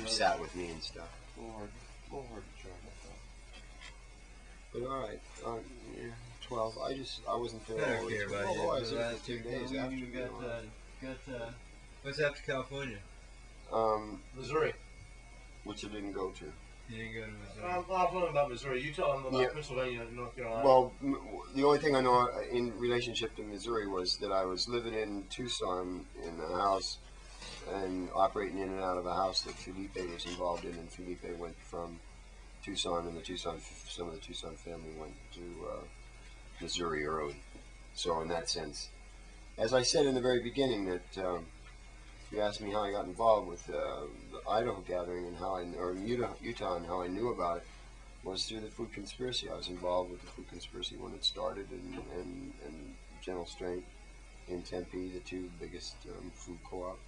who sat with me and stuff. A little hard to charge, I But all right, yeah, 12. I wasn't there. I don't care about you. I was The there last for 2 2 days days after. you got what's after California? Missouri. Which I didn't go to. You didn't go to Missouri. I'll tell them about Missouri. You tell them about Pennsylvania and North Carolina. Well, the only thing I know in relationship to Missouri was that I was living in Tucson in a house and operating in and out of a house that Felipe was involved in, and Felipe went from Tucson, and some of the Tucson family went to Missouri early. So in that sense, as I said in the very beginning, that you asked me how I got involved with the Idaho gathering and or Utah and how I knew about it was through the food conspiracy. I was involved with the food conspiracy when it started, and General Strength in Tempe, the 2 biggest food co-ops,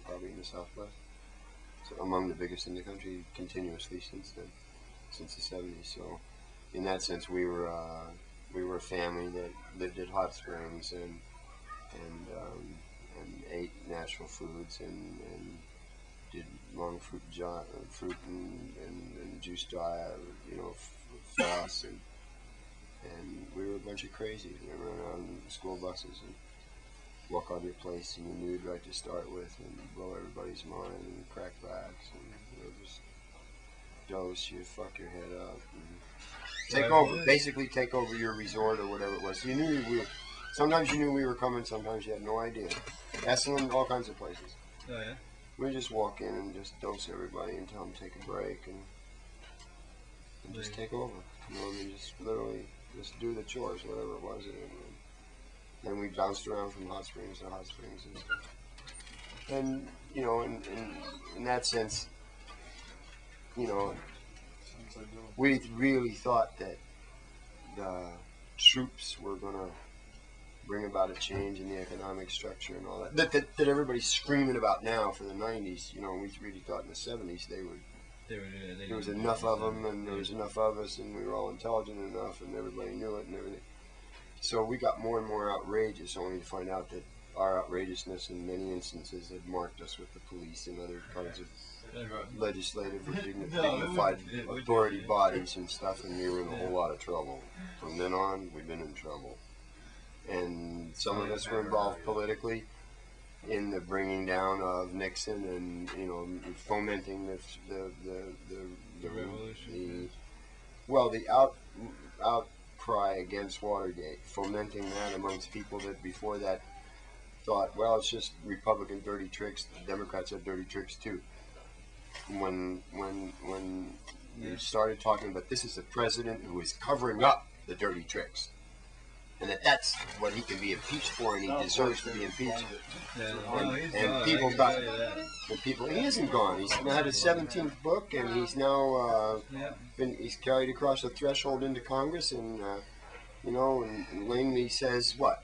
probably in the Southwest. So among the biggest in the country continuously since then, since the 70s. So in that sense, we were a family that lived at hot springs and ate natural foods and did long fruit and juice dry, floss, and we were a bunch of crazies. We ran around school buses and walk on your place and you knew right to start with and blow everybody's mind and crack backs and just dose you, fuck your head up, and basically take over your resort or whatever it was. You knew sometimes you knew we were coming, sometimes you had no idea. Esalen, all kinds of places. Oh yeah. We just walk in and just dose everybody and tell them to take a break and just take over. Just literally just do the chores, whatever it was. And we bounced around from hot springs to hot springs and stuff. And in that sense, we really thought that the troops were going to bring about a change in the economic structure and all that everybody's screaming about now for the 90s. We really thought in the 70s there was enough of them and there was enough of us and we were all intelligent enough and everybody knew it and everything. So we got more and more outrageous, only to find out that our outrageousness in many instances had marked us with the police and other kinds of legislative or dignified authority bodies and stuff, and we were in a whole lot of trouble. From then on, we've been in trouble. And some of us were involved politically in the bringing down of Nixon and, fomenting the revolution. The outcry against Watergate, fomenting that amongst people that before that thought, well, it's just Republican dirty tricks. The Democrats have dirty tricks too. When you started talking about this is a president who is covering up the dirty tricks, and that's what he can be impeached for, and he deserves to be impeached. And people he isn't gone. He's had his 17th book, and he's now he's carried across the threshold into Congress, and and Langley says what?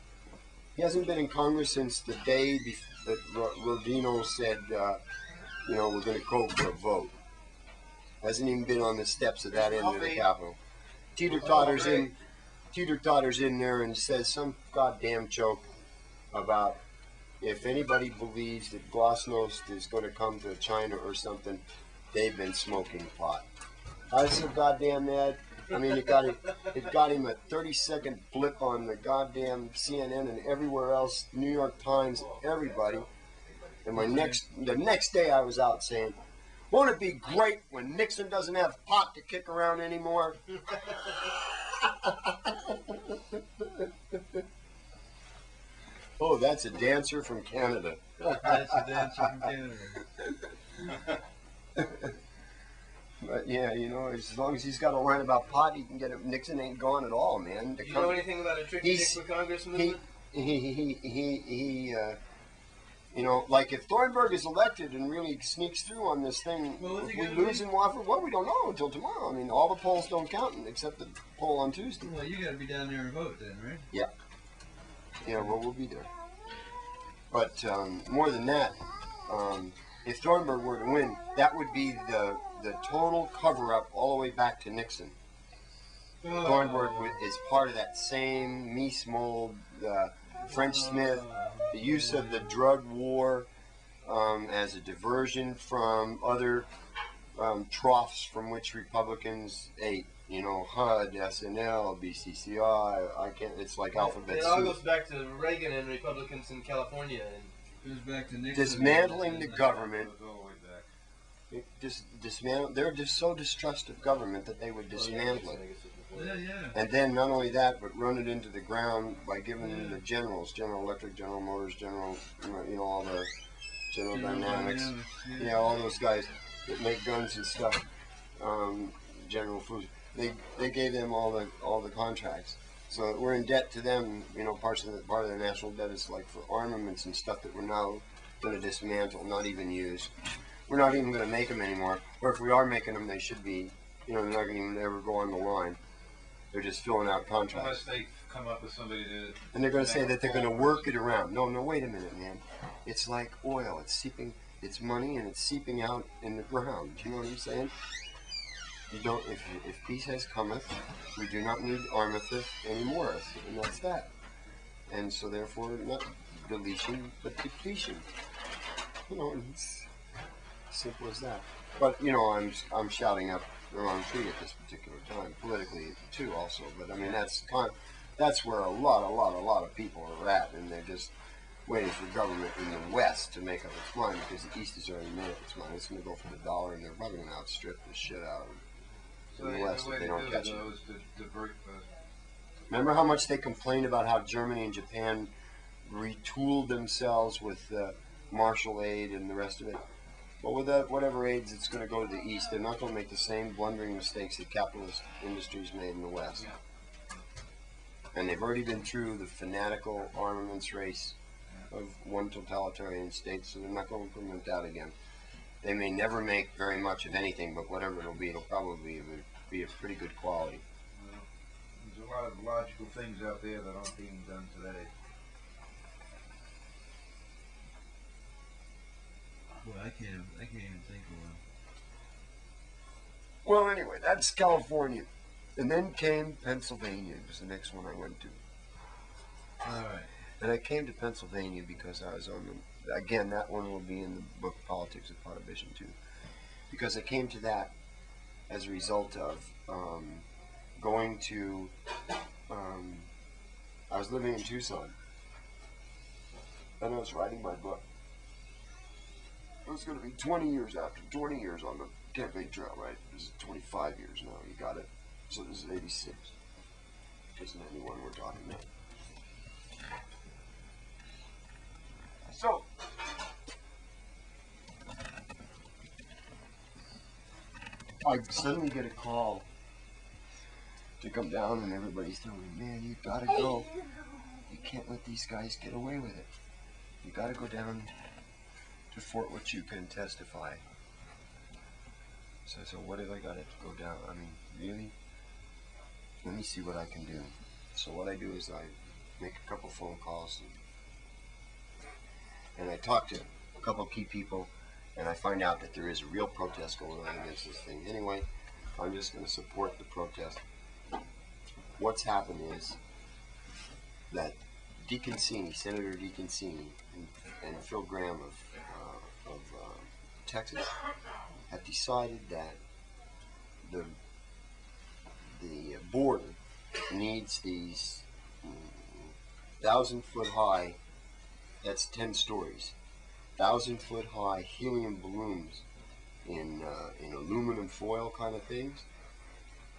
He hasn't been in Congress since the day that Rodino said, we're going to call for a vote. Hasn't even been on the steps of that end of the Capitol. Teeter-totters in there and says some goddamn joke about if anybody believes that Glasnost is going to come to China or something, they've been smoking pot. I was so goddamn mad. I mean, it got him a 30-second blip on the goddamn CNN and everywhere else, New York Times, everybody. And the next day I was out saying, won't it be great when Nixon doesn't have pot to kick around anymore? Oh, that's a dancer from Canada. That's a dancer from Canada. But yeah, as long as he's got a line about pot, he can get it. Nixon ain't gone at all, man. Do you know anything about a tricky dick for congressman? Like if Thornburg is elected and really sneaks through on this thing, if we lose in Wofford, well, we don't know until tomorrow. I mean, all the polls don't count except the poll on Tuesday. Well, you got to be down there and vote then, right? Yeah. Yeah, well, we'll be there. But more than that, if Thornburg were to win, that would be the total cover-up all the way back to Nixon. Thornburg is part of that same Mies Mold, French Smith, the use of the drug war, as a diversion from other troughs from which Republicans ate. You know, HUD, SNL, BCCI. I can't. It's like alphabet It all soup. goes back to Reagan and Republicans in California. And Goes back to Nixon. Dismantling the government. Goes all the way back. Dismantle. They're just so distrust of government that they would dismantle it. Yeah, yeah. And then not only that, but run it into the ground by giving the generals, General Electric, General Motors, General, you know, all the General Dynamics, yeah, all those guys that make guns and stuff, General Foods. They gave them all the contracts, so we're in debt to them. You know, part of their national debt is like for armaments and stuff that we're now going to dismantle, not even use. We're not even going to make them anymore. Or if we are making them, they should be. You know, they're not going to even ever go on the line. They're just filling out contracts. Unless they come up with somebody to. And they're going to say that they're going to work it around. No, wait a minute, man. It's like oil. It's seeping. It's money, and it's seeping out in the ground. Do you know what I'm saying? You don't. If peace has cometh, we do not need armeth anymore, and that's that. And so therefore, not deletion, but depletion. You know, it's simple as that. But you know, I'm shouting up the wrong tree at this particular time, politically too, also. But I mean, that's where a lot of people are at, and they're just waiting for government in the West to make up its mind, because the East has already made up its mind. It's going to go for the dollar, and they're probably going to outstrip the shit out of them. So In the West, the way if they to don't do catch it, it. though, is to divert Remember how much they complained about how Germany and Japan retooled themselves with Marshall aid and the rest of it? Well, with that, whatever aids it's going to go to the East, they're not going to make the same blundering mistakes that capitalist industries made in the West. And they've already been through the fanatical armaments race of one totalitarian state, so they're not going to implement that again. They may never make very much of anything, but whatever it'll be, it'll probably be of pretty good quality. Well, there's a lot of logical things out there that aren't being done today. Boy, I can't even think of one. Well, anyway, that's California. And then came Pennsylvania, was the next one I went to. All right. And I came to Pennsylvania because I was on the, again, that one will be in the book Politics of Prohibition too. Because I came to that as a result of going to, I was living in Tucson, and I was writing my book. It was going to be 20 years on the campaign trail, right? This is 25 years now, you got it? So this is 86. Isn't 91 we're talking about. So, I suddenly get a call to come down, and everybody's telling me, man, you gotta go. You can't let these guys get away with it. You gotta go down to Fort Huachuca and testify. So what have I gotta go down? I mean, really? Let me see what I can do. So what I do is I make a couple phone calls, and I talk to a couple key people, and I find out that there is a real protest going on against this thing. Anyway, I'm just going to support the protest. What's happened is that Senator DeConcini, and Phil Graham of Texas, have decided that the border needs these 1,000-foot high, that's 10 stories, 1,000-foot high helium balloons in aluminum foil kind of things,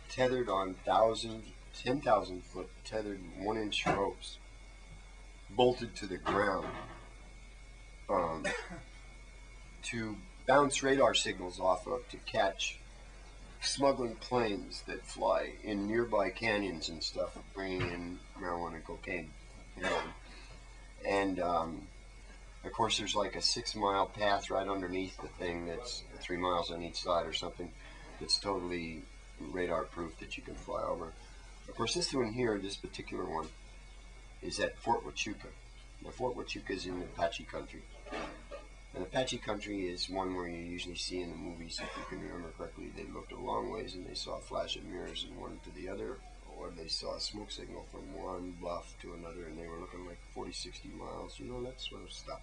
tethered on 10,000-foot tethered 1-inch ropes, bolted to the ground, to bounce radar signals off of to catch smuggling planes that fly in nearby canyons and stuff, bringing in marijuana and cocaine. And of course, there's like a 6-mile path right underneath the thing that's 3 miles on each side or something, that's totally radar proof that you can fly over. Of course, this one here, this particular one, is at Fort Huachuca. Now, Fort Huachuca is in the Apache country. And Apache country is one where you usually see in the movies, if you can remember correctly, they looked a long ways and they saw a flash of mirrors and one to the other, or they saw a smoke signal from one bluff to another, and they were looking like 40, 60 miles, you know, that sort of stuff.